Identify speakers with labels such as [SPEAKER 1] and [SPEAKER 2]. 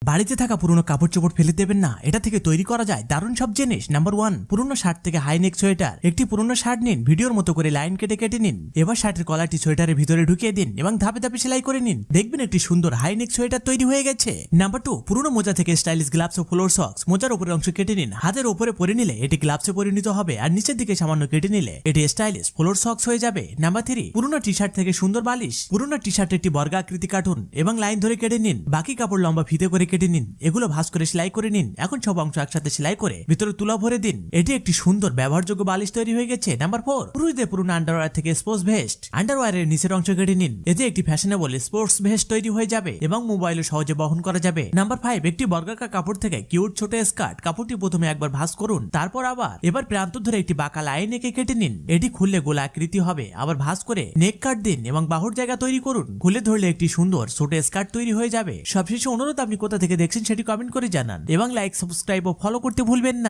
[SPEAKER 1] বাড়িতে থাকা পুরনো কাপড় চোপড় ফেলে দেবেন না, এটা থেকে তৈরি করা যায় দারুণ সব জিনিস। নাম্বার 1, পুরনো শার্ট থেকে হাই নেক সোয়েটার। একটি পুরনো শার্ট নিন, ভিডিওর মতো করে লাইন কেটে কেটে নিন। এবার শার্টের কলারটি সোয়েটারের ভিতরে ঢুকিয়ে দিন এবং ধাপে ধাপে সেলাই করে নিন। দেখবেন একটি সুন্দর হাই নেক সোয়েটার তৈরি হয়ে গেছে। নাম্বার 2, পুরনো মোজা থেকে স্টাইলিশ গ্লাভস ও ফ্লোর সক্স। মোজার উপরের অংশ কেটে নিন, হাতের উপরে পরে নিলে এটি গ্লাভসে পরিণত হবে, আর নিচের দিকে সামান্য কেটে নিলে এটি স্টাইলিশ ফ্লোর সক্স হয়ে যাবে। নাম্বার 3, পুরনো টি শার্ট থেকে সুন্দর বালিশ। পুরনো টি শার্টে একটি বর্গাকৃতি কাটুন এবং লাইন ধরে কেটে নিন। বাকি কাপড় লম্বা ফিতে করে কেটে নিন, এগুলো ভাঁজ করে সেলাই করে নিন। এখন সব অংশ একসাথে সেলাই করে ভিতরে তুলা ভরে দিন। এটি একটি সুন্দর ব্যবহারযোগ্য বালিশ তৈরি হয়ে গেছে। নাম্বার 4, পুরুষদের পুরনো আন্ডারওয়্যার থেকে স্পোর্টস ভেস্ট। আন্ডারওয়্যারের নিচের অংশ কেটে নিন, এতে একটি ফ্যাশনেবল স্পোর্টস ভেস্ট তৈরি হয়ে যাবে এবং মোবাইলও সহজে বহন করা যাবে। নাম্বার 5, একটি বর্গাকার কাপড় থেকে কিউট ছোট স্কার্ট। কাপড়টি প্রথমে একবার ভাঁজ করুন, তারপর এবার প্রান্ত ধরে একটি বাঁকা লাইন এঁকে কেটে নিন। এটি খুললে গোলা আকৃতি হবে, আবার ভাঁজ করে নেক কাট দিন এবং বাহুর জায়গা তৈরি করুন। খুলে ধরলে একটি সুন্দর ছোট স্কার্ট তৈরি হয়ে যাবে। সবশেষে অনুরোধ, আপনি কোথা থেকে দেখছেন সেটি কমেন্ট করে জানান এবং লাইক, সাবস্ক্রাইব ও ফলো করতে ভুলবেন না।